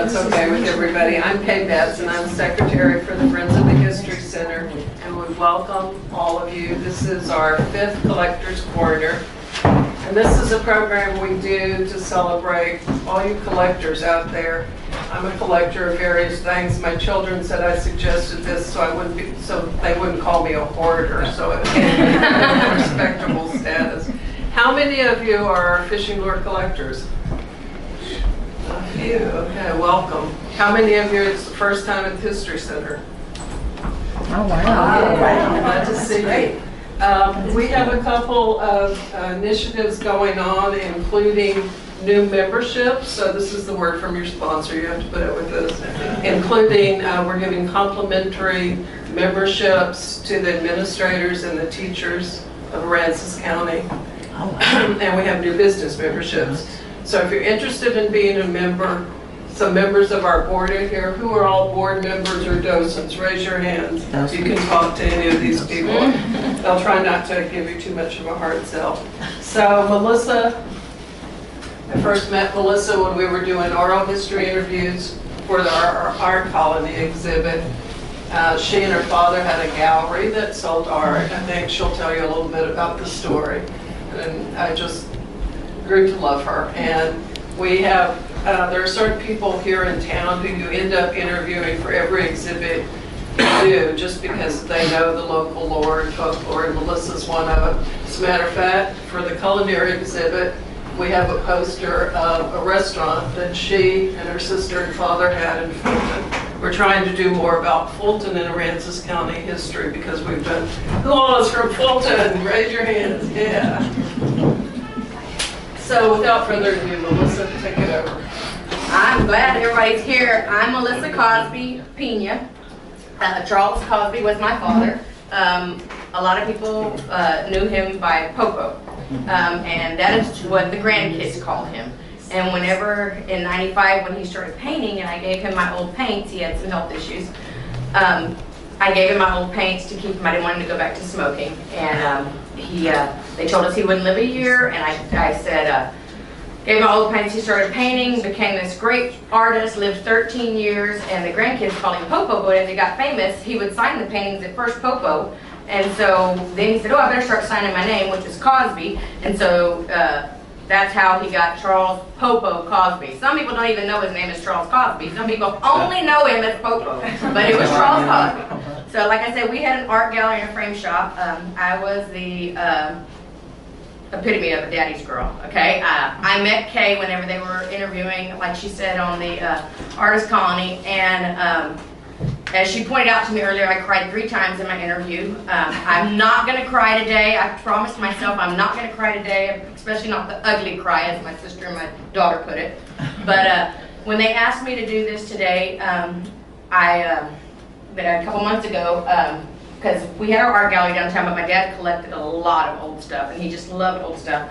that's okay with everybody. I'm Kay Betts, and I'm Secretary for the Friends of the History Center, and we welcome all of you. This is our 5th Collectors Corner, and this is a program we do to celebrate all you collectors out there. I'm a collector of various things. My children said I suggested this so they wouldn't call me a hoarder, so it became a respectable status. How many of you are fishing lure collectors? A few. Okay, welcome. How many of you it's the first time at the History Center? Oh, wow. Glad to see you. We have a couple of initiatives going on, including new memberships. So this is the word from your sponsor. You have to put it with this. Including, we're giving complimentary memberships to the administrators and the teachers of Aransas County. And we have new business memberships. So if you're interested in being a member, some members of our board are here. Who are all board members or docents? Raise your hands. You can talk to any of these people. They'll try not to give you too much of a hard sell. So Melissa, I first met Melissa when we were doing oral history interviews for our art colony exhibit. She and her father had a gallery that sold art. I think she'll tell you a little bit about the story. And I just grew to love her. And we have, there are certain people here in town who you end up interviewing for every exhibit you do, just because they know the local lore and folklore, and Melissa's one of them. As a matter of fact, for the culinary exhibit, we have a poster of a restaurant that she and her sister and father had in Fulton. We're trying to do more about Fulton and Aransas County history because we've been, who all is from Fulton? Raise your hands, yeah. So without further ado, Melissa, take it over. I'm glad everybody's here. I'm Melissa Cosby Pina. Charles Cosby was my father. A lot of people knew him by PoPo. And that is what the grandkids call him. And whenever in '95 when he started painting and I gave him my old paints, he had some health issues. I gave him my old paints to keep him. I didn't want him to go back to smoking. And they told us he wouldn't live a year. And I said, gave him my old paints. He started painting, became this great artist, lived 13 years. And the grandkids called him PoPo. But as he got famous, he would sign the paintings at first PoPo. And so then he said, oh, I better start signing my name, which is Cosby. And so that's how he got Charles PoPo Cosby. Some people don't even know his name is Charles Cosby. Some people only know him as PoPo, but it was Charles Cosby. So like I said, we had an art gallery and a frame shop. I was the epitome of a daddy's girl, okay? I met Kay whenever they were interviewing, like she said, on the artist colony, and as she pointed out to me earlier, I cried 3 times in my interview. I'm not going to cry today. I promised myself I'm not going to cry today, especially not the ugly cry, as my sister and my daughter put it. But when they asked me to do this today, a couple months ago, because we had our art gallery downtown, but my dad collected a lot of old stuff, and he just loved old stuff.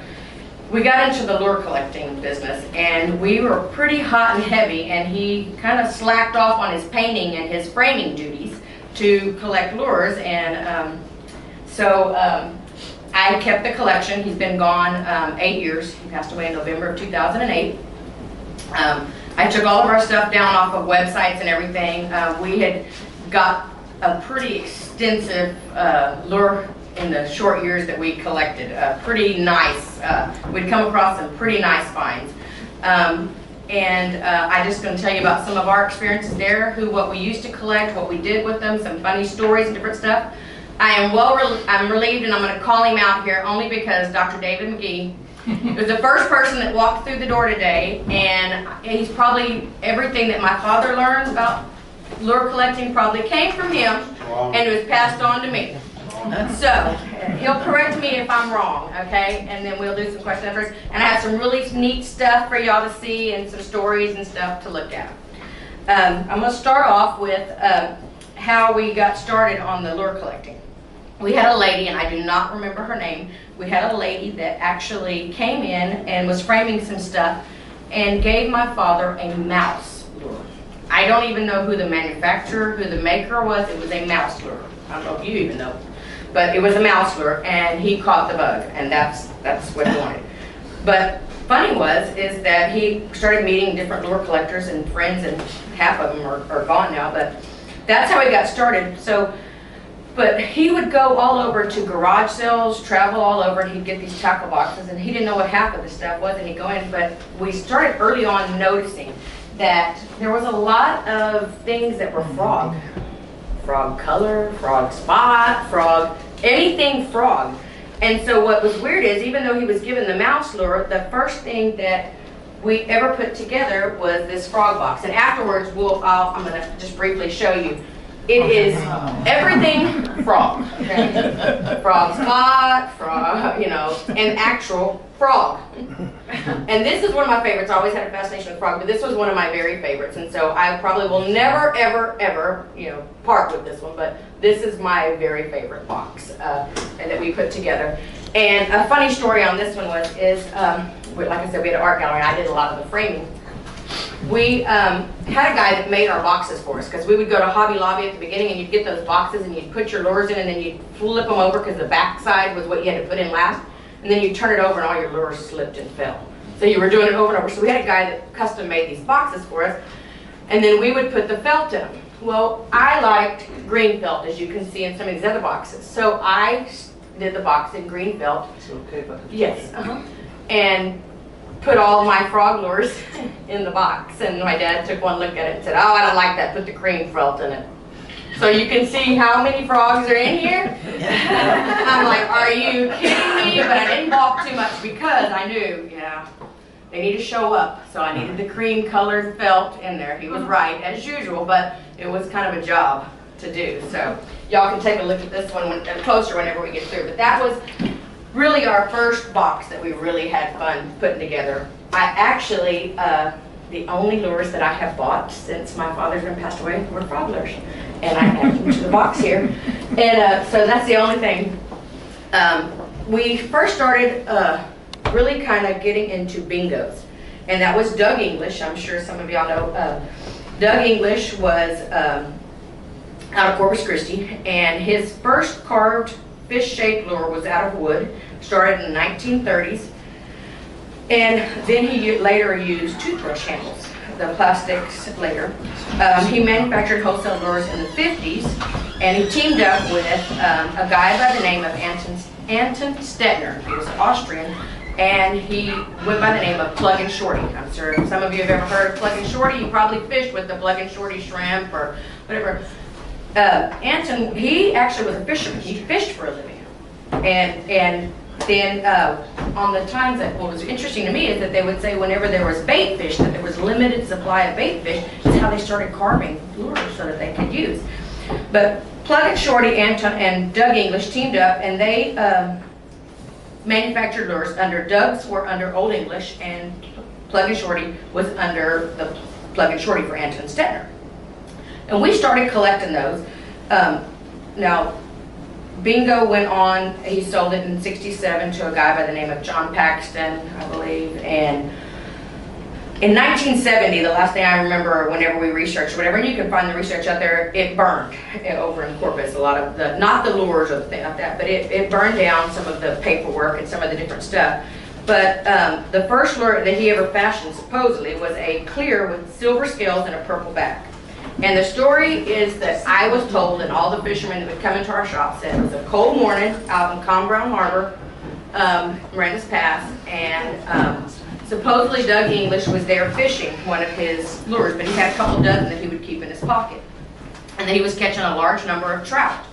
We got into the lure collecting business, and we were pretty hot and heavy, and he kind of slacked off on his painting and his framing duties to collect lures, and so I kept the collection. He's been gone 8 years. He passed away in November of 2008. I took all of our stuff down off of websites and everything. We had got a pretty extensive lure in the short years that we collected. Pretty nice. We'd come across some pretty nice finds. And I'm just going to tell you about some of our experiences there, what we used to collect, what we did with them, some funny stories and different stuff. I'm relieved, and I'm going to call him out here only because Dr. David McGee was the first person that walked through the door today, and he's probably everything that my father learned about lure collecting probably came from him, and it was passed on to me. So, he'll correct me if I'm wrong, okay? And then we'll do some question answers. And I have some really neat stuff for y'all to see and some stories and stuff to look at. I'm going to start off with how we got started on the lure collecting. We had a lady, and I do not remember her name, we had a lady that actually came in and was framing some stuff and gave my father a mouse lure. I don't even know who the manufacturer, who the maker was. It was a mouse lure. I don't know if you even know. But it was a mouse lure, and he caught the bug, and that's what he wanted. But funny is that he started meeting different lure collectors and friends, and half of them are gone now, but that's how he got started. So, but he would go all over to garage sales, travel all over, and he'd get these tackle boxes, and he didn't know what half of the stuff was, and he'd go in, but we started early on noticing that there was a lot of things that were frog. Frog color, frog spot, frog, anything frog. And so what was weird is, even though he was given the mouse lure, the first thing that we ever put together was this frog box. And afterwards, I'm going to just briefly show you. It is everything frog. Okay? Frog spot, frog, an actual frog. And this is one of my favorites. I always had a fascination with frog, but this was one of my very favorites. And so I probably will never, ever, ever, part with this one. But this is my very favorite box and that we put together. And a funny story on this one like I said, we had an art gallery, and I did a lot of the framing. We had a guy that made our boxes for us, because we would go to Hobby Lobby at the beginning, and you'd get those boxes and you'd put your lures in, and then you'd flip them over because the back side was what you had to put in last, and then you'd turn it over and all your lures slipped and fell. So you were doing it over and over. So we had a guy that custom made these boxes for us, and then we would put the felt in them. Well, I liked green felt, as you can see in some of these other boxes. So I did the box in green felt. It's okay if I can. Yes. And put all my frog lures in the box, and my dad took one look at it and said, "Oh, I don't like that, put the cream felt in it." So you can see how many frogs are in here. I'm like, are you kidding me? But I didn't balk too much, because I knew, they need to show up. So I needed the cream colored felt in there. He was right, as usual, but it was kind of a job to do. So y'all can take a look at this one closer whenever we get through. But that was really our first box that we really had fun putting together. I actually, the only lures that I have bought since my father's been passed away were frog lures. And I added them to the box here. And so that's the only thing. We first started really kind of getting into bingos. And that was Doug English. I'm sure some of y'all know. Doug English was out of Corpus Christi. And his first carved fish-shaped lure was out of wood, started in the 1930s, and then he later used toothbrush handles, the plastics later. He manufactured wholesale lures in the 50s, and he teamed up with a guy by the name of Anton Stettner. He was Austrian, and he went by the name of Plug and Shorty. I'm sure some of you have ever heard of Plug and Shorty. You probably fished with the Plug and Shorty shrimp or whatever. Anton, he actually was a fisherman. He fished for a living. And then on the times that what was interesting to me is that they would say whenever there was bait fish, that there was limited supply of bait fish, is how they started carving lures so that they could use. But Plug and Shorty, Anton, and Doug English teamed up, and they manufactured lures. Doug's were under Old English, and Plug and Shorty was under the Plug and Shorty for Anton Stettner. And we started collecting those. Now, Bingo went on, he sold it in '67 to a guy by the name of John Paxton, I believe, and in 1970, the last thing I remember whenever we researched whatever, and you can find the research out there, it burned over in Corpus. A lot of the, not the lures or the thing like that, but it burned down some of the paperwork and some of the different stuff. But the first lure that he ever fashioned, supposedly, was a clear with silver scales and a purple back. And the story is that I was told, and all the fishermen that would come into our shop said, it was a cold morning out in Calm Brown Harbor, Miranda's Pass, and supposedly Doug English was there fishing one of his lures, but he had a couple dozen that he would keep in his pocket. And that he was catching a large number of trout.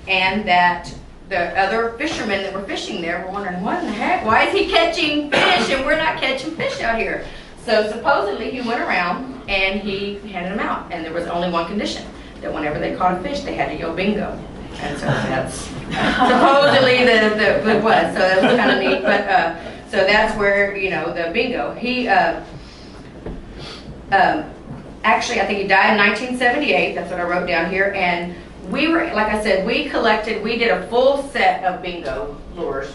And that the other fishermen that were fishing there were wondering, what in the heck, why is he catching fish and we're not catching fish out here? So supposedly he went around and he handed them out, and there was only one condition, that whenever they caught a fish they had to yell bingo. And so that's supposedly it was, so that was kind of neat. But so that's where, you know, the bingo. He actually, I think he died in 1978, that's what I wrote down here, and we were, like I said, we did a full set of bingo lures.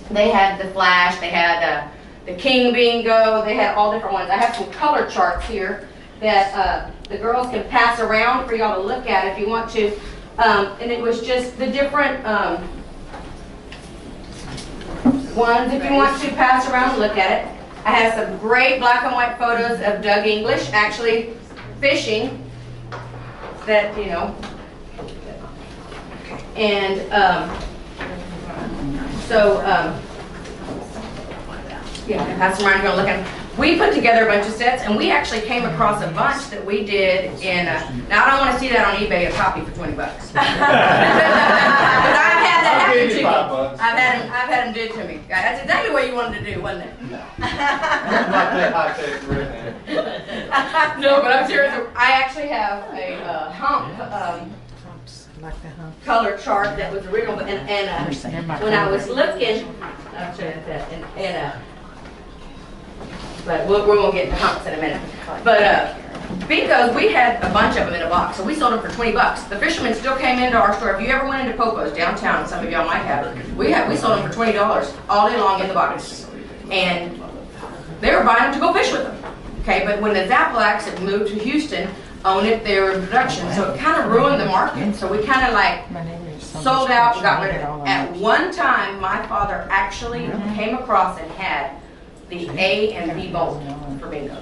They had the flash, they had the king bingo, they had all different ones. I have some color charts here that the girls can pass around for y'all to look at if you want to. And it was just the different ones, if you want to pass around and look at it. I have some great black and white photos of Doug English actually fishing. That, you know. And yeah, pass them around here and look at them. We put together a bunch of sets, and we actually came across a bunch that we did in. Now I don't want to see that on eBay, a copy for $20. But I've had that happen to me. I've had them do it to me. That's exactly what you wanted to do, wasn't it? No, but I'm serious. I actually have a hump. Color chart that was original, and when I was looking, I'll show you that, but we're gonna get into humps in a minute. But bingos, we had a bunch of them in a box, so we sold them for $20. The fishermen still came into our store. If you ever went into PoPo's downtown, some of y'all might have, we sold them for $20 all day long in the box, and they were buying them to go fish with them. Okay, but when the Zappalax had moved to Houston, owned it, they were in production, so it kind of ruined the market. So we kind of like sold out and got rid of it. At one time, my father actually came across and had the A and B mold for bingos.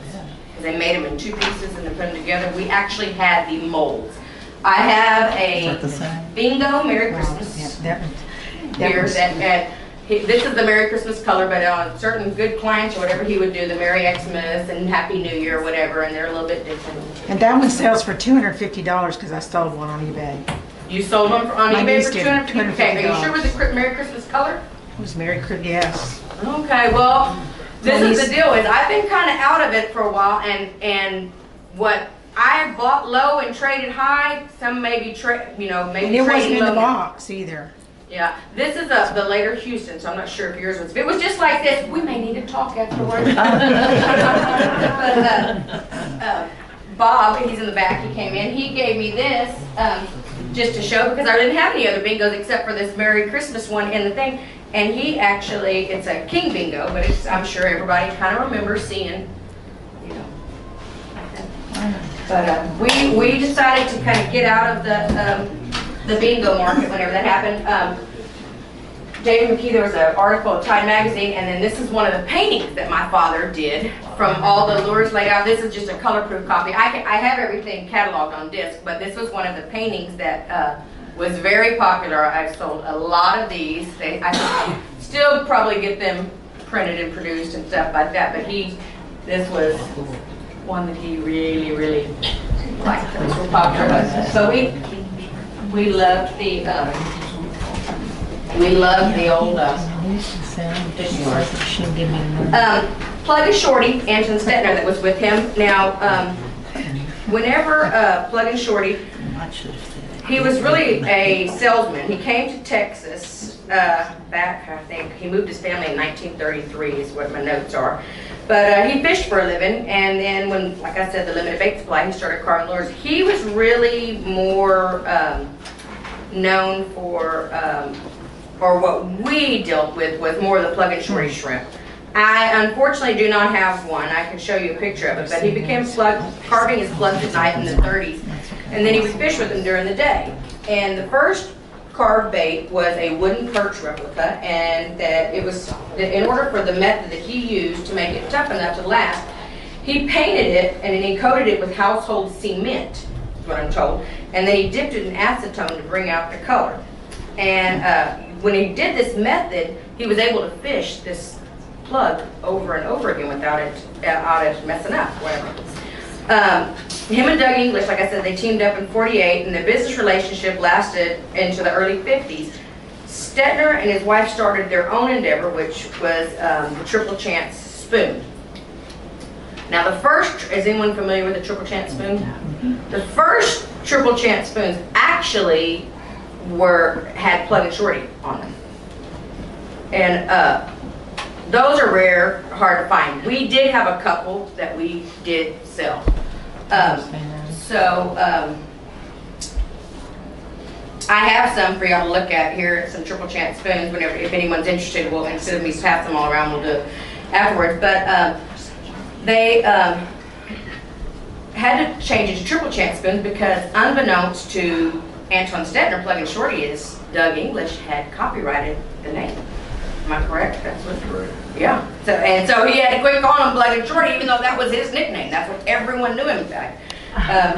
They made them in 2 pieces and they put them together. We actually had the molds. I have a bingo Merry Christmas here this is the Merry Christmas color, but on certain good clients or whatever, he would do the Merry Xmas and Happy New Year or whatever, and they're a little bit different. And that one sells for $250 because I sold one on eBay. You sold one on eBay for $250? Okay, are you sure with the Merry Christmas color? It was Merry Christmas, yes. Okay, well, this is the deal is I've been kind of out of it for a while, and what I bought low and traded high, some maybe maybe trading low. And it wasn't in the box either. Yeah, this is the later Houston, so I'm not sure if yours was. If it was just like this, we may need to talk afterwards. But Bob, he's in the back, he came in, he gave me this just to show because I didn't have any other bingos except for this Merry Christmas one in the thing. And he actually, it's a king bingo, but I'm sure everybody kind of remembers seeing, you know. But we decided to kind of get out of the bingo market whenever that happened. David McKee, there was an article in Time magazine, and then this is one of the paintings that my father did from all the lures laid out. This is just a color-proof copy. I have everything cataloged on disc, but this was one of the paintings that was very popular. I've sold a lot of these. I still probably get them printed and produced and stuff like that, but this was one that he really, really liked. Those were popular. So we loved the old Plug and Shorty, Anton Stetner, that was with him. Now, whenever Plug and Shorty, he was really a salesman. He came to Texas back, I think, he moved his family in 1933 is what my notes are. But he fished for a living, and then when, like I said, the limited bait supply, he started carving lures. He was really more known for, or what we dealt with was more the Plug and Shorty shrimp. I unfortunately do not have one. I can show you a picture of it, but he became carving his plugs at night in the 30s, and then he would fish with them during the day. And the first carved bait was a wooden perch replica, and that it was, in order for the method that he used to make it tough enough to last, he painted it and then he coated it with household cement, is what I'm told, and then he dipped it in acetone to bring out the color. And when he did this method, he was able to fish this plug over and over again without it messing up, whatever. Him and Doug English, like I said, they teamed up in '48, and the business relationship lasted into the early '50s. Stetner and his wife started their own endeavor, which was the Triple Chance Spoon. Now the first, is anyone familiar with the Triple Chance Spoon? The first Triple Chance spoons actually had Plug and Shorty on them. And those are rare, hard to find. We did have a couple that we did sell. I have some for y'all to look at here, some Triple Chance spoons. Whenever, if anyone's interested, we'll, instead of me pass them all around, we'll do it afterwards. But they had to change it to Triple Chance spoons because, unbeknownst to Antoine Stetner, Plug and Shorty, is Doug English had copyrighted the name. Am I correct? That's what's correct. Yeah. So he had to quit calling him Blood and Shorty, even though that was his nickname. That's what everyone knew him by.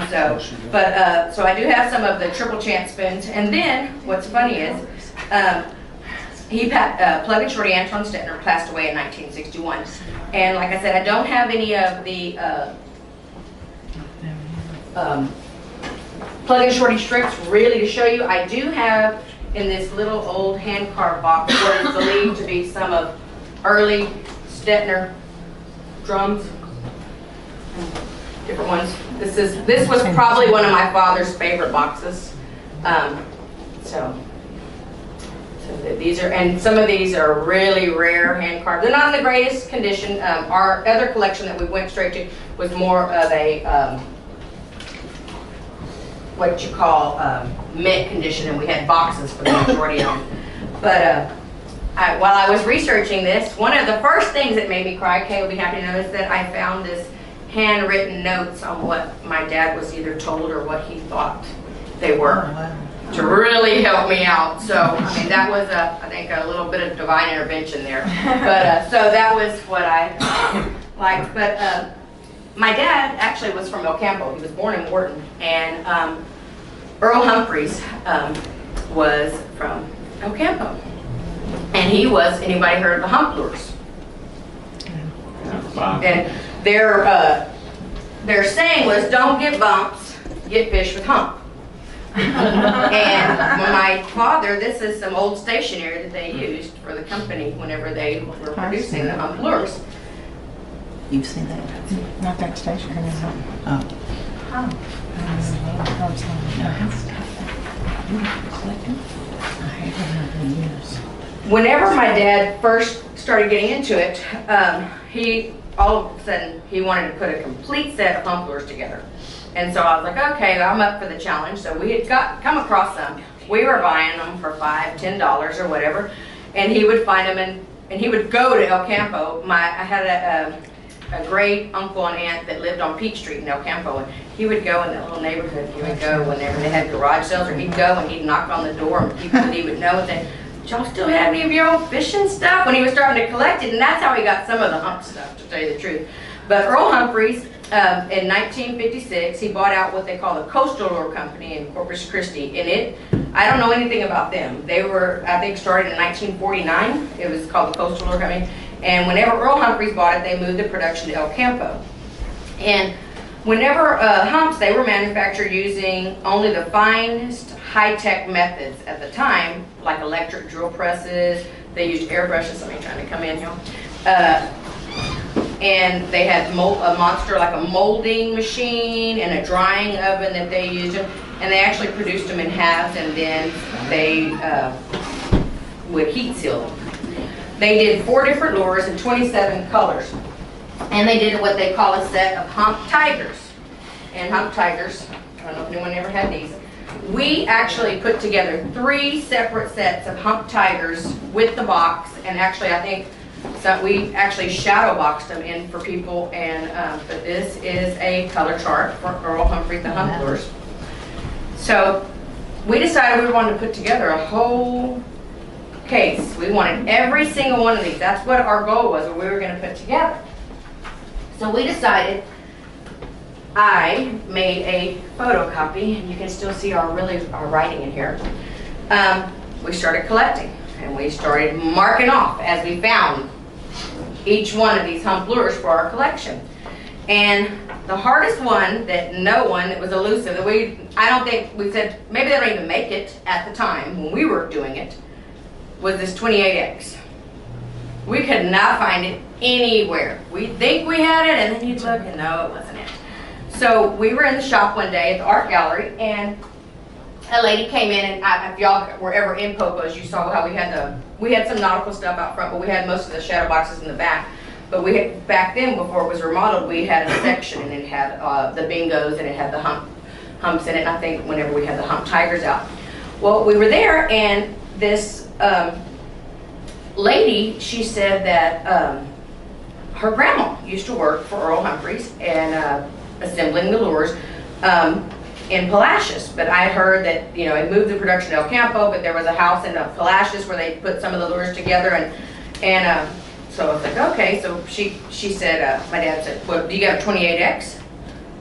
So I do have some of the triple chance spoons. And then what's funny is, Plug and Shorty Antoine Stettner passed away in 1961. And like I said, I don't have any of the Plug and Shorty strips really to show you. I do have in this little old hand carved box what is believed to be some of early Stettner drums, different ones. This was probably one of my father's favorite boxes. So these are, and some of these are really rare hand carved. They're not in the greatest condition. Our other collection that we went straight to was more of a what you call mint condition, and we had boxes for the majority of them. But while I was researching this, one of the first things that made me cry, Kay will be happy to know, is that I found this handwritten notes on what my dad was either told or what he thought they were, to really help me out. So, I mean, that was, I think, a little bit of divine intervention there. But, so that was what I liked. But my dad actually was from El Campo. He was born in Wharton. And Earl Humphreys was from El Campo. And he was, anybody heard of the hump lures? And their saying was, don't get bumps, get fish with hump. And my father, this is some old stationery that they used for the company whenever they were producing the hump lures. You've seen that? Not that stationery. Oh. Whenever my dad first started getting into it, he all of a sudden he wanted to put a complete set of hump lures together. And so I was like, okay, I'm up for the challenge. So we had come across them. We were buying them for $5, $10 or whatever. And he would find them and he would go to El Campo. I had a great uncle and aunt that lived on Peach Street in El Campo. And he would go in that little neighborhood. He would go whenever they had garage sales, or he'd go and he'd knock on the door and people that he would know and say, y'all still have any of your old fishing stuff? When he was starting to collect it, and that's how he got some of the hump stuff, to tell you the truth. But Earl Humphreys, in 1956, he bought out what they call the Coastal Lure Company in Corpus Christi. And I don't know anything about them. They were, I think, started in 1949. It was called the Coastal Lure Company. And whenever Earl Humphreys bought it, they moved the production to El Campo. And whenever humps, they were manufactured using only the finest high-tech methods at the time, like electric drill presses. They used airbrushes. Somebody trying to come in here. And they had a monster, like a molding machine and a drying oven that they used. And they actually produced them in halves, and then they would heat seal them. They did 4 different lures in 27 colors. And they did what they call a set of hump tigers. And hump tigers, I don't know if anyone ever had these. We actually put together 3 separate sets of hump tigers with the box, and actually I think so we actually shadow boxed them in for people. And but this is a color chart for Earl Humphreys, the hump lures. So we decided we wanted to put together a whole case. We wanted every single one of these. That's what our goal was, what we were going to put together. So we decided, I made a photocopy, and you can still see our writing in here. We started collecting, and we started marking off as we found each one of these hump lures for our collection. And the hardest one that was elusive, I don't think, we said maybe they don't even make it at the time when we were doing it, was this 28X. We could not find it anywhere. We think we had it, and then you'd look and no, it wasn't it. So we were in the shop one day at the art gallery, and a lady came in, and if y'all were ever in PoPo's, you saw how we had some nautical stuff out front, but we had most of the shadow boxes in the back. But back then, before it was remodeled, we had a section, and it had the bingos, and it had the humps in it. And I think whenever we had the hump tigers out, well, we were there, and this lady, she said that her grandma used to work for Earl Humphreys and assembling the lures in Palacios. But I heard that, it moved the production to El Campo, but there was a house in Palacios where they put some of the lures together, and so I was like, okay. So she said, my dad said, well, do you have a 28X?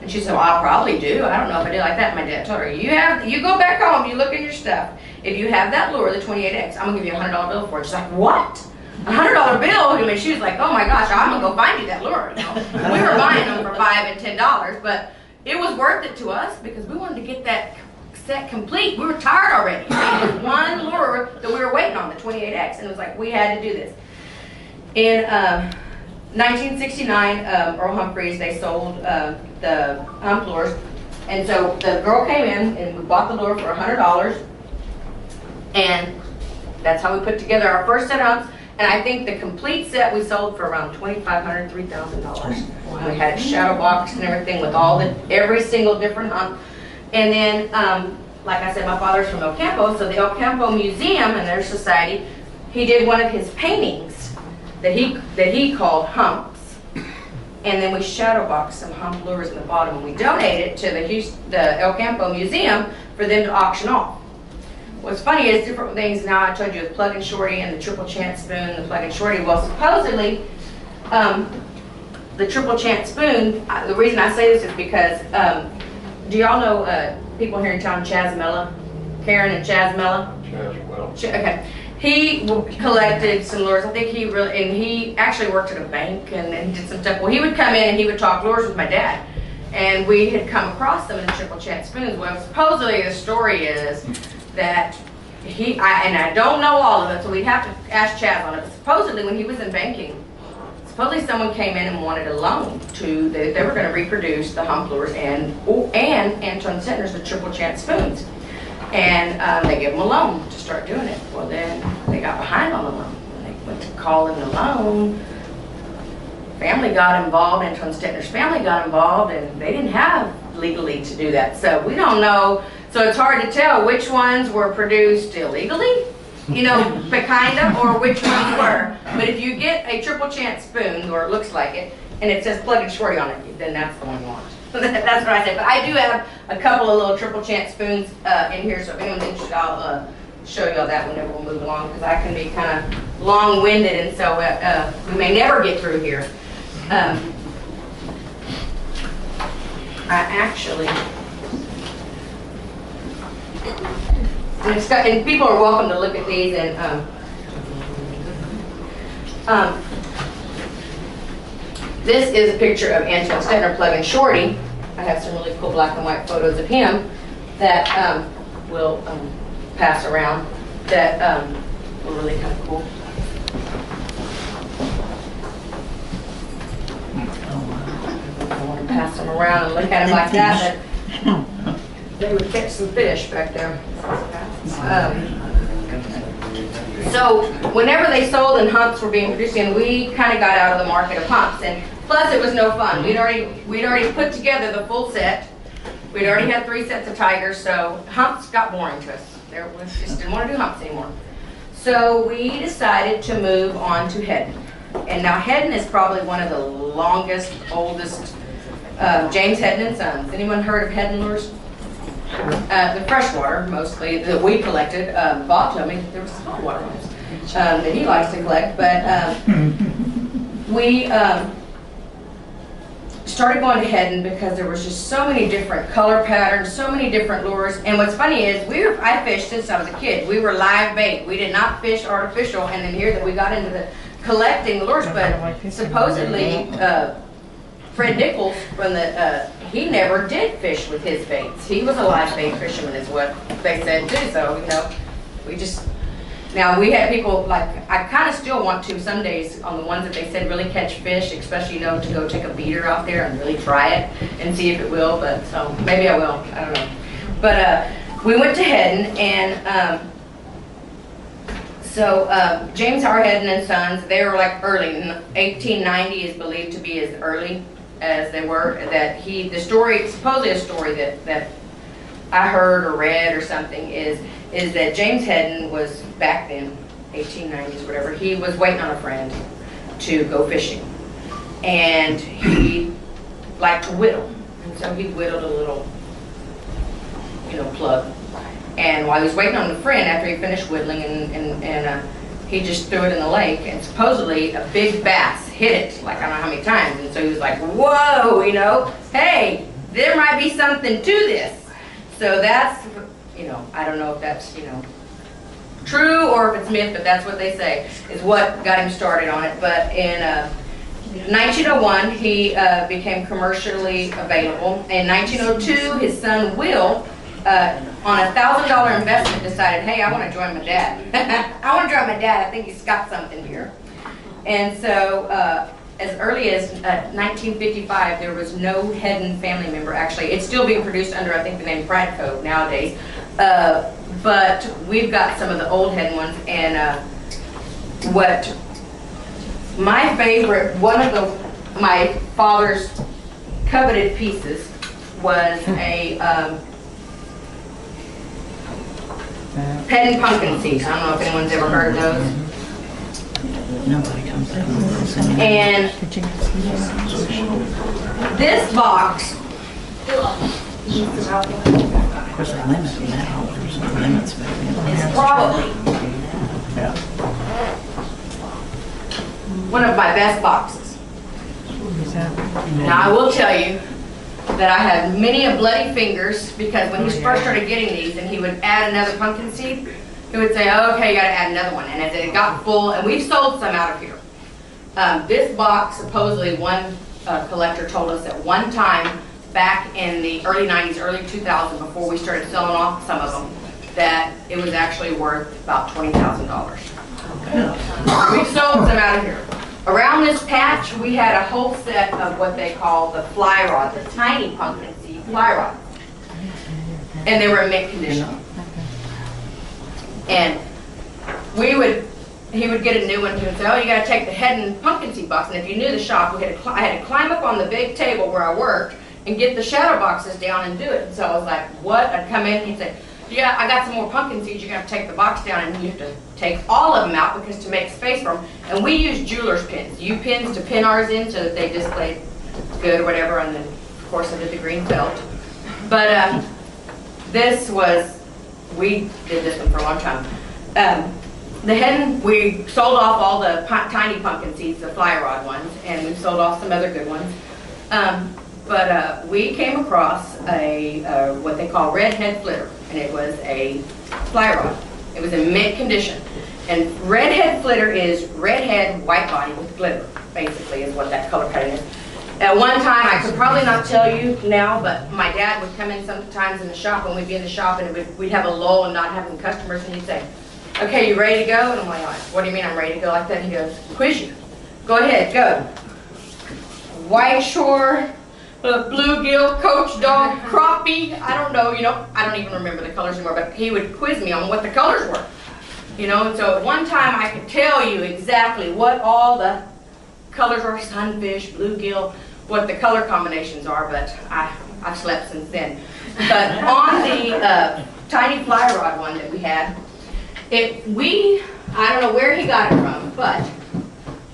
And she said, well, I'll probably do. I don't know if I did like that. My dad told her, you go back home, you look in your stuff. If you have that lure, the 28X, I'm gonna give you a $100 bill for it. She's like, what? A $100 bill? I mean, she was like, oh my gosh, I'm gonna go find you that lure. You know? We were buying them for $5 and $10, but it was worth it to us because we wanted to get that set complete. We were tired already. It was one lure that we were waiting on, the 28X, and it was like, we had to do this. In 1969, Earl Humphreys, they sold the hump lures. And so the girl came in and we bought the lure for $100. And that's how we put together our first set of humps. And I think the complete set we sold for around $2,500, $3,000. We had it shadow boxed and everything with every single different hump. And then, like I said, my father's from El Campo, so the El Campo Museum and their society, he did one of his paintings that he called humps. And then we shadow boxed some hump lures in the bottom and we donated to the El Campo Museum for them to auction off. What's funny is different things now. I told you with plug and shorty and the triple chance spoon, the plug and shorty. Well, supposedly, the triple chance spoon, the reason I say this is because, do y'all know people here in town, Chazmella? Karen and Chazmella? Chazmella. Okay. He collected some lures. I think he actually worked at a bank and did some stuff. Well, he would come in and he would talk lures with my dad. And we had come across them in triple chance spoons. Well, supposedly the story is that and I don't know all of it, so we'd have to ask Chaz on it, but supposedly when he was in banking, supposedly someone came in and wanted a loan they were going to reproduce the hump lures and Antoine Centner's the triple chance spoons. And they gave him a loan to start doing it. Well, then they got behind on the loan. When they went to call in the loan, family got involved, Antoine Stettner's family got involved, and they didn't have legally to do that. So we don't know. So it's hard to tell which ones were produced illegally, you know, but kind of, or which ones were. But if you get a triple chance spoon, or it looks like it, and it says plug and shorty on it, then that's the one you want. That's what I said. But I do have a couple of little triple chance spoons in here, so if anyone's interested, I'll show you all that whenever we'll move along, because I can be kind of long-winded, and so we may never get through here. I actually, and people are welcome to look at these, and this is a picture of Antoine Stettner Plug and Shorty. I have some really cool black and white photos of him that we'll pass around that were really kind of cool. I want to pass them around and look at them like that. They would catch some fish back there. So whenever they sold and humps were being produced, and we kind of got out of the market of humps, and plus it was no fun. We'd already put together the full set. We'd already had 3 sets of tigers, so humps got boring to us. We just didn't want to do humps anymore. So we decided to move on to Heddon. And now Heddon is probably one of the longest, oldest, James Heddon and Sons. Anyone heard of Heddon lures? The freshwater, mostly, that we collected. Bob told me there was saltwater ones that he likes to collect, but we started going to Heddon because there was just so many different color patterns, so many different lures. And what's funny is I fished since I was a kid. We were live bait. We did not fish artificial. And then here that we got into the collecting the lures, but supposedly Fred Nichols from he never did fish with his baits. He was a live bait fisherman is what they said too. So, you know, now we had people like, I kind of still want to some days on the ones that they said really catch fish, especially, you know, to go take a beater out there and really try it and see if it will, but so maybe I will, I don't know. But we went to Heddon, and James R. Heddon and Sons, they were like early, 1890 is believed to be as early as they were, that supposedly a story that I heard or read or something is that James Heddon was back then, 1890s, whatever, he was waiting on a friend to go fishing. And he liked to whittle. And so he whittled a little, you know, plug. And while he was waiting on the friend, after he finished whittling, and he just threw it in the lake, and supposedly a big bass hit it, like I don't know how many times, and so he was like, whoa, you know, hey, there might be something to this. So that's, you know, I don't know if that's, you know, true or if it's myth, but that's what they say, is what got him started on it. But in 1901, he became commercially available. In 1902, his son Will, on a $1,000 investment, decided, hey, I want to join my dad. I want to join my dad. I think he's got something here. And so as early as 1955, there was no Hedden family member. Actually, it's still being produced under, I think, the name Bradco nowadays. But we've got some of the old Hedden ones. And what my favorite, one of my father's coveted pieces was a Hedden pumpkin seeds. I don't know if anyone's ever heard of those. Nobody comes in. And this box, Of course, they limit now. There's no limits back then. is probably one of my best boxes. Now I will tell you that I had many a bloody fingers, because when he first started getting these and he would add another pumpkin seed, he would say, oh, okay, you gotta add another one. And as it got full, and we've sold some out of here. This box, supposedly one collector told us at one time back in the early 90s, early 2000s, before we started selling off some of them, that it was actually worth about $20,000. We've sold some out of here. Around this patch, we had a whole set of what they call the fly rod, the tiny pumpkin seed fly rod. And they were in mint condition. And he would get a new one and say, oh, you gotta take the Hedden pumpkin seed box. And if you knew the shop, I had to climb up on the big table where I worked and get the shadow boxes down and do it. And so I was like, what? I'd come in and he'd say, yeah, I got some more pumpkin seeds, you're gonna take the box down, and you have to take all of them out because to make space for them. And we use jeweler's pins, U-pins to pin ours in so that they display good or whatever. And then, of course, I did the green felt. But this was, we did this one for a long time. The Hedden, we sold off all the tiny pumpkin seeds, the fly rod ones, and we sold off some other good ones. But we came across a what they call redhead flitter, and it was a fly rod. It was in mint condition. And redhead flitter is redhead, white body with glitter, basically, is what that color coding is. At one time, I could probably not tell you now, but my dad would come in sometimes in the shop, and we'd be in the shop, and we'd have a lull and not having customers, and he'd say, okay, you ready to go? And I'm like, what do you mean I'm ready to go like that? And he goes, quiz you. Go ahead, go. White shore, bluegill, coach dog, crappie, I don't know, you know, I don't even remember the colors anymore, but he would quiz me on what the colors were. You know, and so at one time I could tell you exactly what all the colors are, sunfish, bluegill, what the color combinations are, but I've slept since then. But on the tiny fly rod one that we had, I don't know where he got it from, but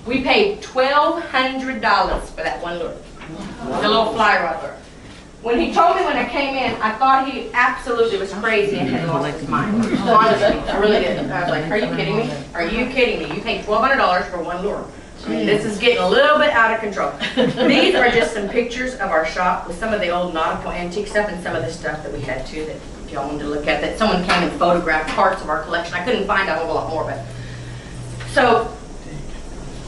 we paid $1,200 for that one lure, the little fly rod lure. When he told me when I came in, I thought he absolutely was crazy and had lost his mind. Honestly, I really did. I was like, are you kidding me? Are you kidding me? You paid $1,200 for one lure. I mean, this is getting a little bit out of control. These are just some pictures of our shop with some of the old nautical antique stuff and some of the stuff that we had too that if y'all wanted to look at, that someone came and photographed parts of our collection. I couldn't find a whole lot more, but so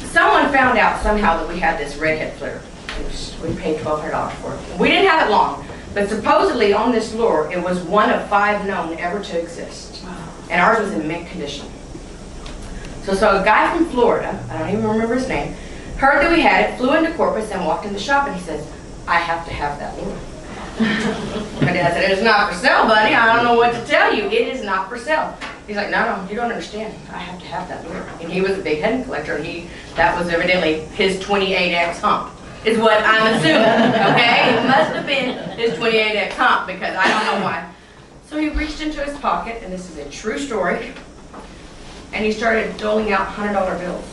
someone found out somehow that we had this redhead flitter. We paid $1,200 for it. We didn't have it long, but supposedly on this lure, it was one of 5 known ever to exist. And ours was in mint condition. So a guy from Florida, I don't even remember his name, heard that we had it, flew into Corpus and walked in the shop and he says, I have to have that lure. My dad said, it is not for sale, buddy. I don't know what to tell you. It is not for sale. He's like, no, you don't understand. I have to have that lure. And he was a big Hedden collector, and that was evidently his 28X hump. Is what I'm assuming, okay? It must have been his 28X hump because I don't know why. So he reached into his pocket, and this is a true story, and he started doling out $100 bills.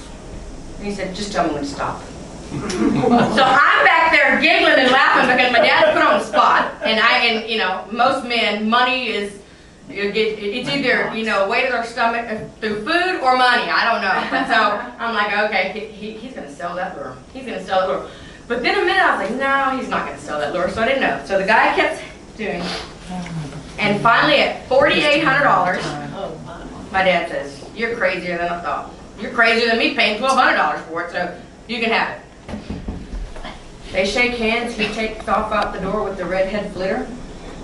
And he said, just tell me when to stop. So I'm back there giggling and laughing because my dad put on the spot, and you know, most men, money is It's either, you know, weight of their stomach through food or money. I don't know. And so I'm like, okay, he's going to sell that lure. He's going to sell that lure. But then a minute I was like, no, he's not going to sell that lure. So I didn't know. So the guy kept doing. And finally at $4,800, my dad says, you're crazier than I thought. You're crazier than me paying $1,200 for it, so you can have it. They shake hands. He takes off out the door with the redhead flitter.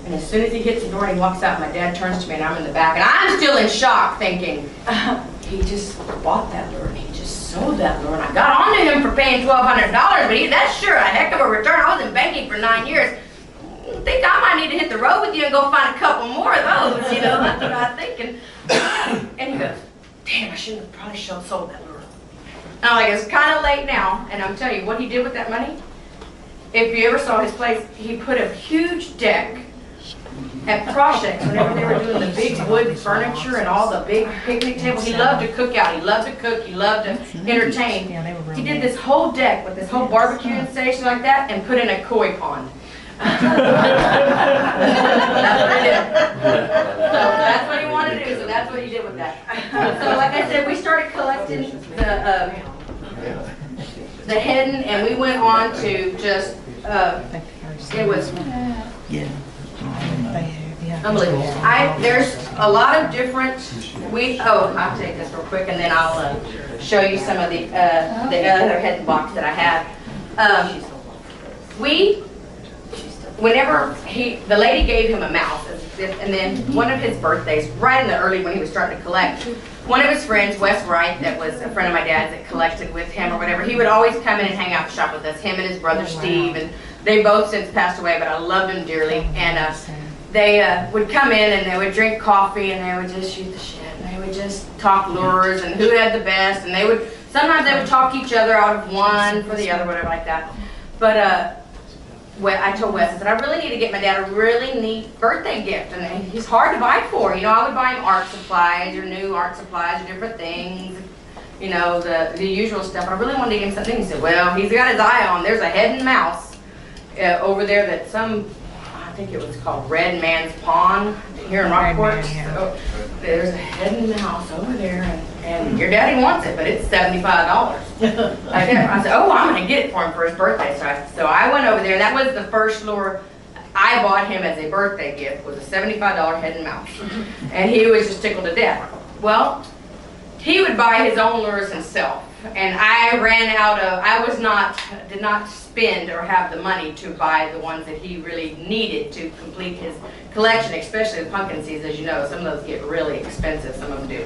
And as soon as he hits the door and he walks out, my dad turns to me and I'm in the back. And I'm still in shock thinking, he just bought that lure and he just sold that lure. And I got on to him for paying $1,200, but that's sure a heck of a return. I was in banking for 9 years. I think I might need to hit the road with you and go find a couple more of those, you know, that's what I was thinking. And he goes, damn, I shouldn't have probably sold that lure. And I'm like, it's kind of late now. And I'm telling you, what he did with that money, if you ever saw his place, he put a huge deck at projects whenever they were doing the big wood furniture and all the big picnic tables. He loved to cook out. He loved to cook. He loved to entertain. He did this whole deck with this whole barbecue station like that and put in a koi pond. That's what he did. So that's what he wanted to do. So that's what he did with that. So like I said, we started collecting the hidden, and we went on to just it was unbelievable. There's a lot of different. I'll take this real quick, and then I'll show you some of the other hidden box that I have. Whenever the lady gave him a mouse, and then one of his birthdays, right in the early when he was starting to collect, one of his friends, Wes Wright, that was a friend of my dad's that collected with him or whatever, he would always come in and hang out and shop with us, him and his brother Steve, and they both since passed away, but I loved them dearly, and they would come in and they would drink coffee and they would just shoot the shit, and they would just talk lures and who had the best, and sometimes they would talk each other out of one for the other, whatever like that. But I told Wes, I said, I really need to get my dad a really neat birthday gift. And he's hard to buy for. You know, I would buy him art supplies or new art supplies or different things. You know, the usual stuff. I really wanted to get him something. He said, well, he's got his eye on. There's a head and mouse over there that I think it was called Red Man's Pond here in Rockport. So there's a head and mouse over there, and your daddy wants it, but it's $75. I said, oh, I'm going to get it for him for his birthday. So I went over there, and that was the first lure I bought him as a birthday gift, was a $75 head and mouse. And he was just tickled to death. Well, he would buy his own lures himself. And I ran out of, did not spend or have the money to buy the ones that he really needed to complete his collection, especially the pumpkin seeds, as you know. Some of those get really expensive, some of them do.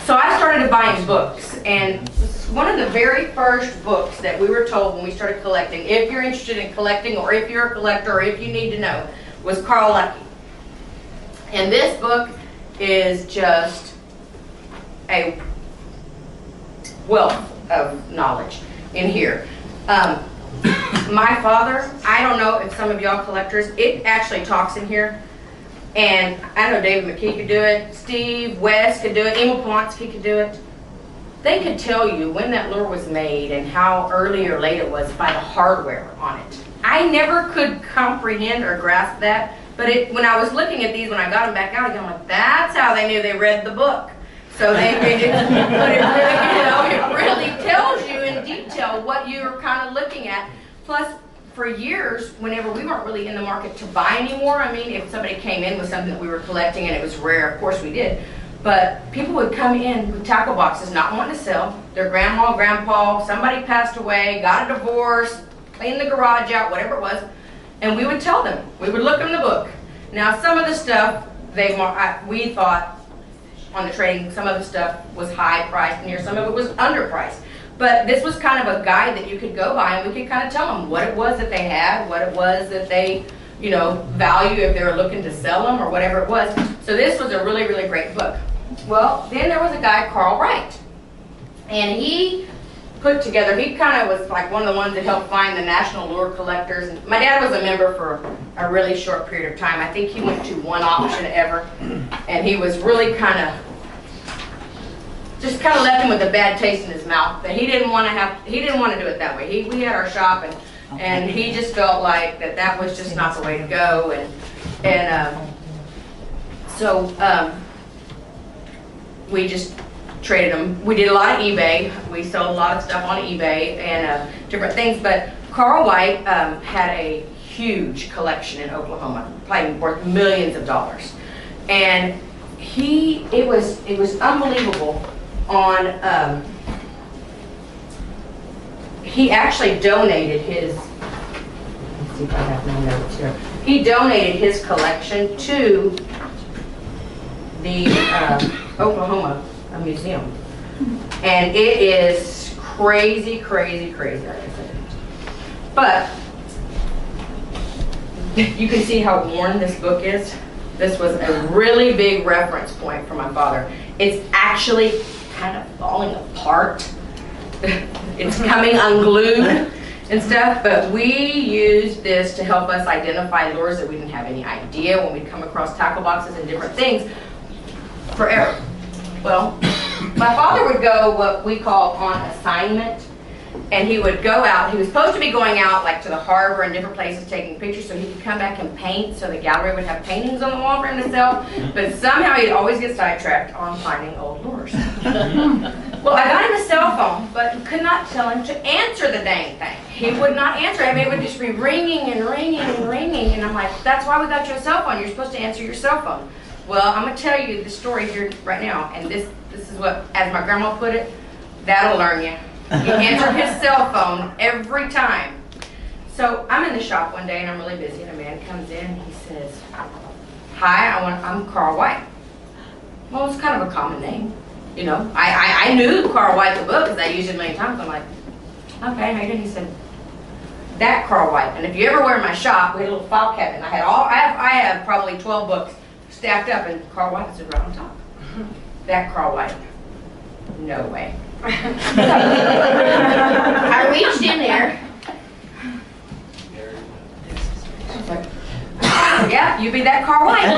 So I started buying books, and one of the very first books that we were told when we started collecting, if you're interested in collecting, or if you're a collector, or if you need to know, was Carl Lucky. And this book is just a wealth of knowledge in here. My father, I don't know if some of y'all collectors, it actually talks in here, and I know David McKee could do it, Steve, Wes could do it, Emil Ponsky could do it. They could tell you when that lure was made and how early or late it was by the hardware on it. I never could comprehend or grasp that, but when I was looking at these, when I got them back out again, I'm like, that's how they knew they read the book. So but it really tells you in detail what you're kind of looking at. Plus, for years, whenever we weren't really in the market to buy anymore, I mean, if somebody came in with something that we were collecting and it was rare, of course we did. But people would come in with tackle boxes not wanting to sell. Their grandma, grandpa, somebody passed away, got a divorce, cleaned the garage out, whatever it was. And we would tell them. We would look in the book. Now, some of the stuff, we thought, on the trading, some of the stuff was high priced and here some of it was underpriced. But this was kind of a guide that you could go by, and we could kind of tell them what it was that they had, what it was that they, you know, value if they were looking to sell them or whatever it was. So this was a really, really great book. Well, then there was a guy, Carl Wright, and he put together, he kind of was like one of the ones that helped find the National Lure Collectors. And my dad was a member for a really short period of time. I think he went to one auction ever, and he was really just kind of left him with a bad taste in his mouth. That he didn't want to do it that way. We had our shop, and he just felt like that was just not the way to go. And So we just traded them. We did a lot of eBay. We sold a lot of stuff on eBay and different things. But Carl White had a huge collection in Oklahoma, probably worth millions of dollars. And it was unbelievable. He actually donated his. Let's see if I have my notes here. He donated his collection to the Oklahoma Museum, and it is crazy, crazy, crazy. Like I said. But you can see how worn this book is. This was a really big reference point for my father. It's actually kind of falling apart. It's coming unglued and stuff, but we used this to help us identify lures that we didn't have any idea when we'd come across tackle boxes and different things forever. Well, my father would go what we call on assignment, and he would go out. He was supposed to be going out like to the harbor and different places taking pictures so he could come back and paint, so the gallery would have paintings on the wall for him to sell, but somehow he'd always get sidetracked on finding old lures. Well, I got him a cell phone, but could not tell him to answer the dang thing. He would not answer. I mean, it would just be ringing and ringing and ringing, and I'm like, that's why we got you a cell phone. You're supposed to answer your cell phone. Well, I'm going to tell you the story here right now, and this is what, as my grandma put it, that'll learn you. He answered his cell phone every time. So I'm in the shop one day, and I'm really busy, and a man comes in, and he says, hi, I'm Carl White. Well, it's kind of a common name. You know, I knew Carl White the book because I used it a million times. I'm like, okay, how you doing? He said, that Carl White. And if you ever were in my shop, we had a little file cabinet. I have probably 12 books stacked up, and Carl White is right on top. That Carl White. No way. I reached in there. I was like, yeah, you be that Carl White.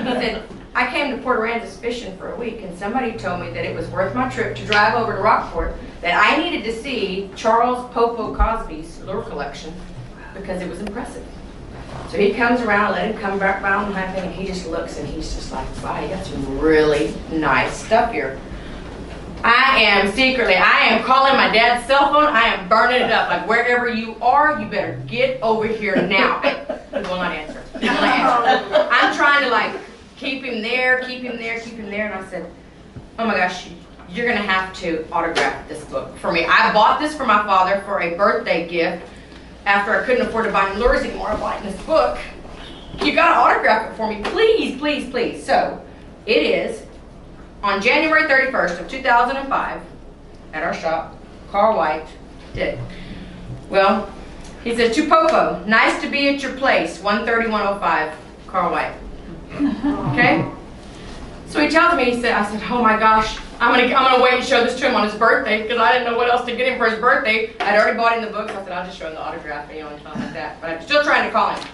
He said, I came to Port Aransas fishing for a week, and somebody told me that it was worth my trip to drive over to Rockport, that I needed to see Charles PoPo Cosby's lure collection because it was impressive. So he comes around, I let him come back around behind me, and he just looks and he's just like, wow, you got some really nice stuff here. I am calling my dad's cell phone, I am burning it up. Like, wherever you are, you better get over here now. He will not answer. He will not answer. I'm trying to like keep him there, and I said, oh my gosh, you're gonna have to autograph this book for me. I bought this for my father for a birthday gift. After I couldn't afford to buy lures anymore, I bought this book. You gotta autograph it for me, please, please, please. So, it is on January 31st of 2005 at our shop. Carl White did. Well, he said, to PoPo, nice to be at your place, 13105, Carl White. Okay? So he tells me, I said, oh my gosh, I'm gonna wait and show this to him on his birthday because I didn't know what else to get him for his birthday. I'd already bought him the book, so I said, I'll just show him the autograph, and something like that. But I'm still trying to call him.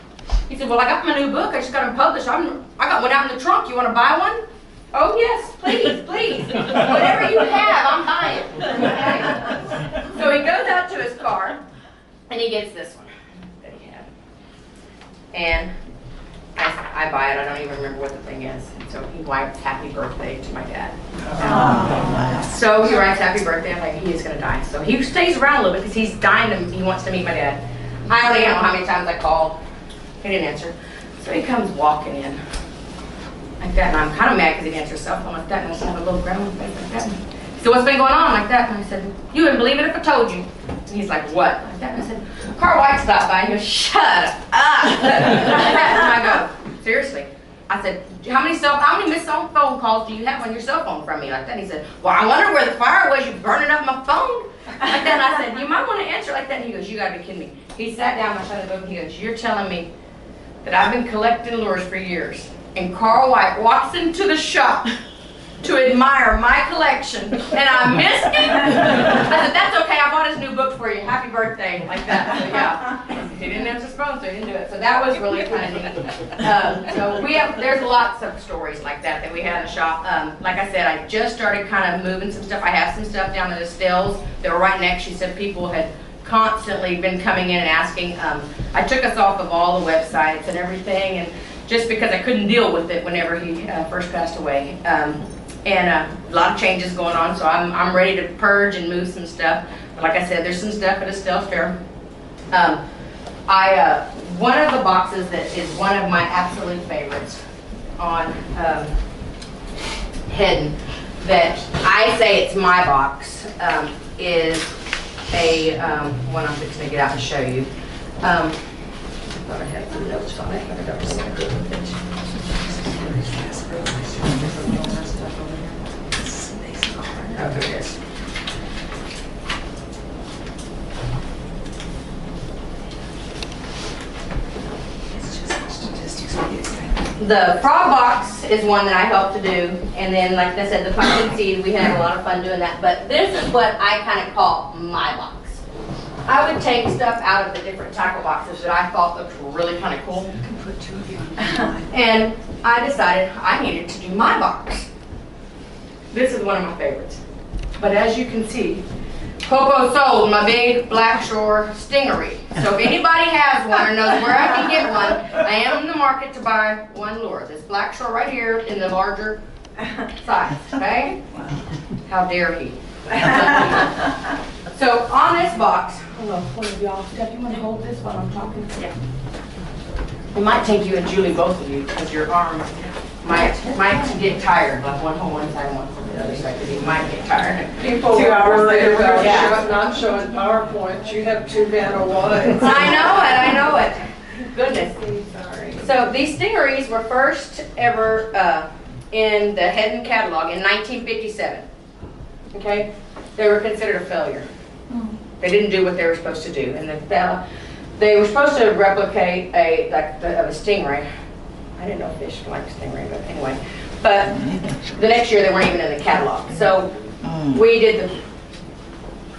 He said, well, I got my new book. I just got them published. I got one out in the trunk. You want to buy one? Oh, yes, please, please. Whatever you have, I'm buying. Okay? So he goes out to his car, and he gets this one that he had. And I buy it. I don't even remember what the thing is. And so he writes happy birthday to my dad. So he writes happy birthday. I'm like, he is going to die. So he stays around a little bit because he's dying. He wants to meet my dad. I don't know how many times I called. He didn't answer. So he comes walking in like that. And I'm kind of mad because he didn't answer his cell phone like that. And I have a little grandma face like that. So what's been going on like that? And I said, you wouldn't believe it if I told you. And he's like, what? Like that. And I said, Carl White stopped by. And he goes, shut up. And I go, seriously. I said, how many missed phone calls do you have on your cell phone from me like that? And he said, well, I wonder where the fire was. You burning up my phone. Like that. And I said, you might want to answer like that. And he goes, you got to be kidding me. He sat down beside the book and he goes, you're telling me that I've been collecting lures for years. And Carl White walks into the shop to admire my collection, and I missed him. I said, that's okay, I bought his new book for you. Happy birthday, like that. So yeah, he didn't answer his phone, so he didn't do it. So that was really kind of neat. So there's lots of stories like that we had in the shop. Like I said, I just started kind of moving some stuff. I have some stuff down in the stills that were right next. She said people had constantly been coming in and asking. I took us off of all the websites and everything, and just because I couldn't deal with it whenever he first passed away. And a lot of changes going on, so I'm ready to purge and move some stuff. But like I said, there's some stuff at Estelle Fair. One of the boxes that is one of my absolute favorites on Hidden, that I say it's my box, is a one I'm fixing to get out and show you. I thought I had some notes on it, but I don't see it. Oh, there it is. The frog box is one that I helped to do, and then like I said, the pumpkin seed, we had a lot of fun doing that, but this is what I kind of call my box. I would take stuff out of the different tackle boxes that I thought looked really kind of cool, and I decided I needed to do my box. This is one of my favorites. But as you can see, PoPo sold my big Black Shore Stingery. So if anybody has one or knows where I can get one, I am in the market to buy one lure. This Black Shore right here in the larger size, okay? How dare he? So on this box, I don't know if one of y'all, Steph, you want to hold this while I'm talking? Yeah. It might take you and Julie, both of you, because your arm might get tired, like one on one side and one on the other side, because you might get tired. People 2 hours later about not showing PowerPoints. You have 2 Vanna Whites. I know it. Goodness. Sorry. So these stingeries were first ever in the Hedden catalog in 1957. Okay? They were considered a failure. They didn't do what they were supposed to do. And they were supposed to replicate a stingray. I didn't know fish like stingray, but anyway. But the next year they weren't even in the catalog. So we did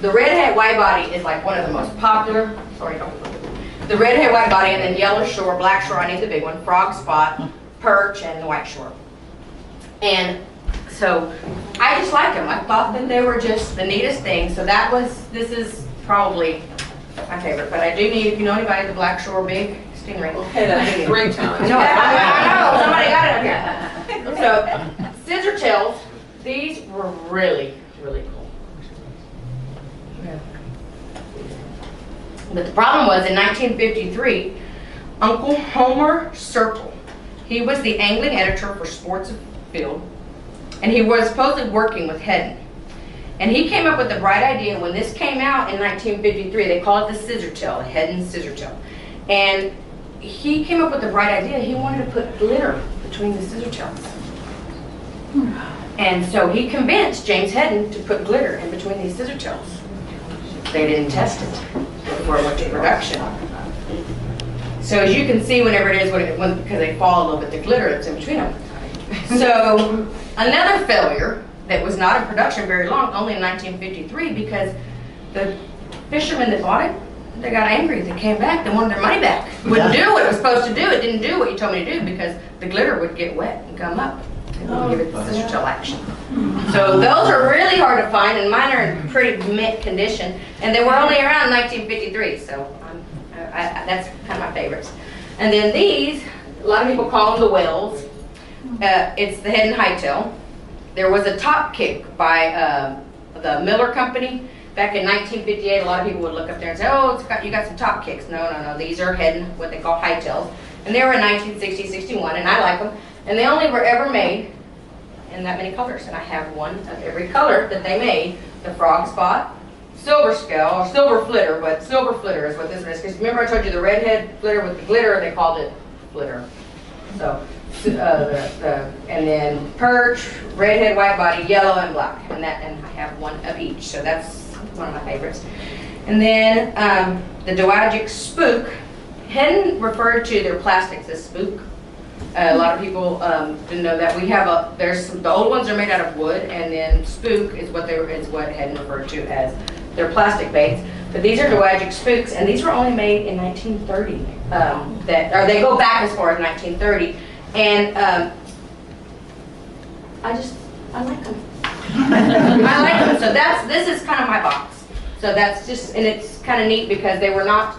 the redhead white body is like one of the most popular. Sorry, don't look at it. The redhead white body, and then yellow shore, black shore, I need the big one, frog spot, perch, and the white shore. And so I just like them. I thought that they were just the neatest thing. So this is probably my favorite. But I do need, if you know anybody, the black shore big stingray. Okay, that's 3 times. No, I know, somebody got it up here. So, scissor tails, these were really, really cool. But the problem was in 1953, Uncle Homer Circle, he was the angling editor for Sports Field, and he was supposedly working with Hedden. And he came up with the bright idea when this came out in 1953, they call it the scissor tail, the Hedden scissor tail. And he came up with the bright idea. He wanted to put glitter between the scissor tails. And so he convinced James Hedden to put glitter in between these scissor tails. They didn't test it before it went to production. So as you can see, whenever it is, because they fall a little bit, the glitter that's in between them. So another failure that was not in production very long, only in 1953, because the fishermen that bought it, they got angry. They came back. They wanted their money back. Wouldn't do what it was supposed to do. It didn't do what you told me to do because the glitter would get wet and come up. It wouldn't give it the scissor tail action. So those are really hard to find, and mine are in pretty mint condition. And they were only around 1953, so that's kind of my favorites. And then these, a lot of people call them the whales. It's the Hedden hightail. There was a top kick by the Miller Company. Back in 1958, a lot of people would look up there and say, oh, you got some top kicks. No. These are Hedden, what they call hightails. And they were in 1960, 61, and I like them. And they only were ever made in that many colors. And I have one of every color that they made. The frog spot, silver scale, or silver flitter, but silver flitter is what this one is. Because remember I told you the redhead flitter with the glitter, they called it flitter. So, and then perch, redhead, white body, yellow, and black. And I have one of each. So that's one of my favorites. And then the Dowagic spook. Hedden referred to their plastics as spook. A lot of people didn't know that. We have the old ones are made out of wood, and then spook is what Hedden referred to as their plastic baits. But these are Dowagic spooks, and these were only made in 1930. They go back as far as 1930, and I like them. I like them. So this is kind of my box. So that's just, and it's kind of neat because they were not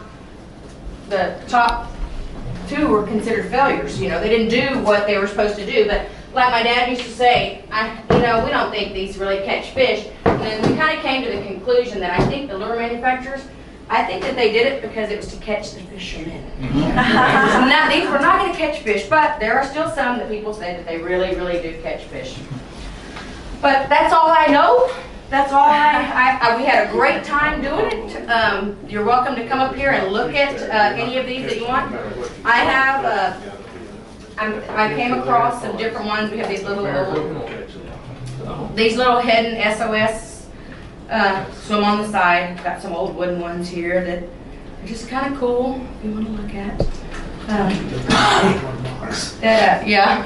the top two were considered failures. You know, they didn't do what they were supposed to do. But like my dad used to say, we don't think these really catch fish. And then we kind of came to the conclusion that I think the lure manufacturers, I think that they did it because it was to catch the fishermen. These were not going to catch fish, but there are still some that people say that they really, really do catch fish. But that's all I know. That's all we had a great time doing it. You're welcome to come up here and look at any of these that you want. I have, I came across some different ones. We have these little hidden SOS swim on the side. Got some old wooden ones here that are just kind of cool if you want to look at. Yeah.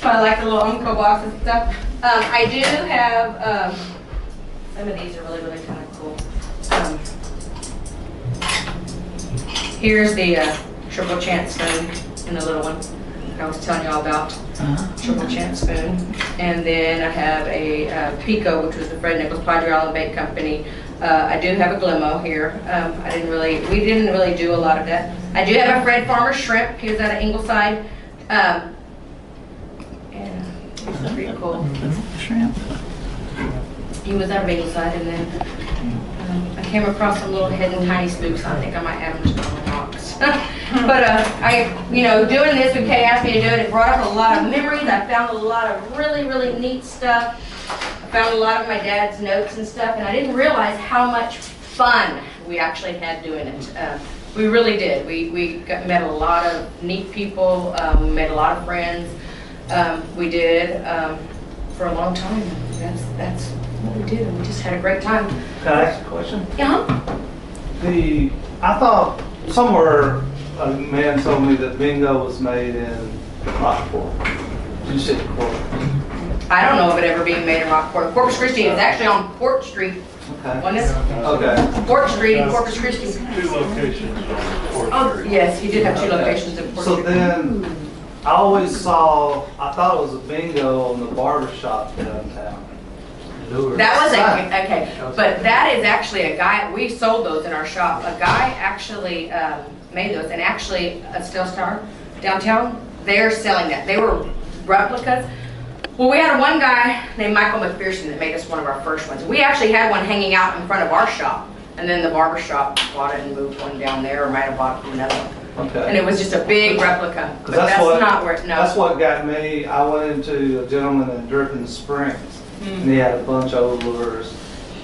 So I like the little Umco boxes and stuff. I do have, some of these are really, really kind of cool. Here's the triple chance spoon in the little one I was telling you all about. Triple chance spoon. And then I have a PoPo, which was the Fred Nichols Padre Island Bait Company. I do have a Glimmo here. We didn't really do a lot of that. I do have a Fred Farmer shrimp. He was out of Ingleside. And it's pretty cool. Shrimp. He was out of Ingleside, and then I came across some little hidden tiny spooks. I think I might add them to my box. But doing this when Kay asked me to do it, it brought up a lot of memories. I found a lot of really, really neat stuff. I found a lot of my dad's notes and stuff, and I didn't realize how much fun we actually had doing it. We really did. We met a lot of neat people, met a lot of friends. We did for a long time. That's what we did, and we just had a great time. Can I ask a question? Yeah. I thought somewhere a man told me that bingo was made in Rockport. You said Corpus. I don't know of it ever being made in Rockport. Corpus Christi is actually on Port Street. Okay. Wasn't it? Okay. Port Street and Corpus Christi. 2 locations on Fort Oh, Street. yes, he did have 2 locations in Port So Street. then, I always I thought it was a bingo on the barber shop downtown. That was okay, but that is actually a guy, we sold those in our shop. A guy actually made those, and actually at Steel Star downtown, they're selling that. They were replicas. Well, we had one guy named Michael McPherson that made us one of our first ones. We actually had one hanging out in front of our shop, and then the barber shop bought it and moved one down there, or might have bought another one. Okay. And it was just a big replica, but That's not where, no. That's what got me. I went into a gentleman in Dripping Springs, and he had a bunch of old lures.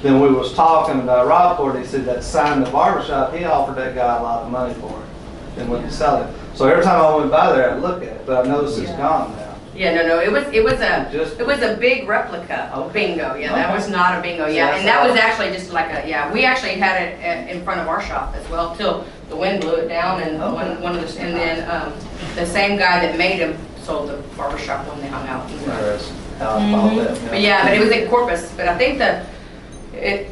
Then we was talking about Rockport. He said that sign in the barbershop, he offered that guy a lot of money for it, and wouldn't sell it. So every time I went by there, I'd look at it, but I noticed it's gone now. Yeah, no, it was a big replica bingo. Yeah, that was not a bingo. Yeah, and that was actually just like we actually had it in front of our shop as well till the wind blew it down, and then the same guy that made them sold the barbershop when they hung out. Interesting. How I thought that. But yeah, but it was in Corpus. But I think it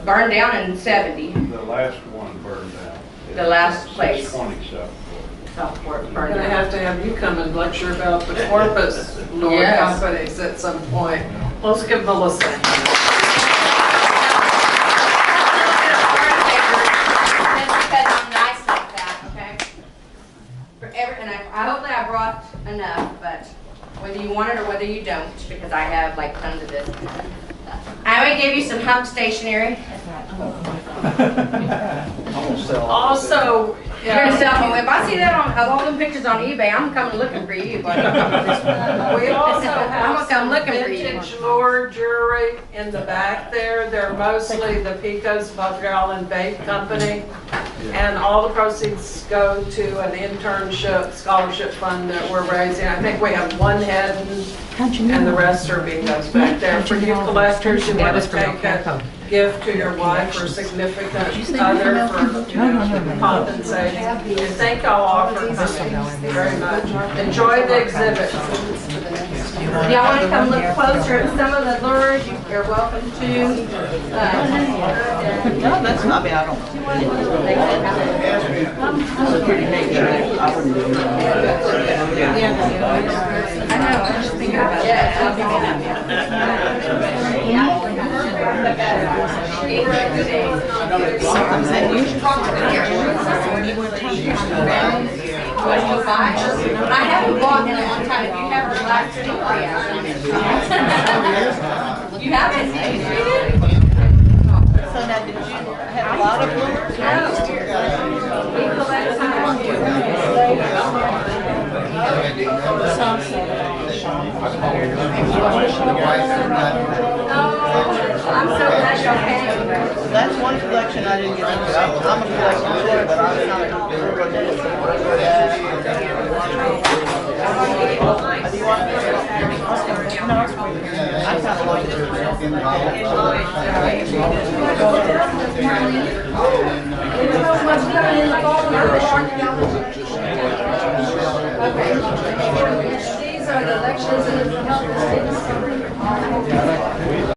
burned down in '70. The last one burned down. The last place. 627. Southport We're burned going to down. have to have you come and lecture about the Corpus lure Yes. companies at some point. Let's give Melissa a hand. Because I'm nice like that, okay? And I hope that I brought enough, but whether you want it or whether you don't, because I have like tons of this. I'm going to give you some hump stationery. Also, You're gonna sell them. If I see that of all them pictures on eBay, I'm coming looking for you, buddy. we also I'm have gonna come some looking for you. vintage lure jewelry in the back there. They're mostly the Pecos Padre Island Bait Company. And all the proceeds go to an internship scholarship fund that we're raising. I think we have one head and the rest are bingos back there. For you collectors, you want to take a gift to your wife or significant other for compensating. And thank y'all all for coming very much. Enjoy the exhibit. If y'all want to come look closer at some of the lures, you're welcome to. No, that's not me. I don't. I know, I was just thinking about that. Something's unusual. I haven't bought in a long time. If you have relaxed, you haven't? So now, did you have a lot of bloomers? We collect some. I'm so glad you're paying. That's one collection I didn't get into. I'm a collector too, but I'm not a collector. Do you want to? No, I kind of like These are the lectures and the help.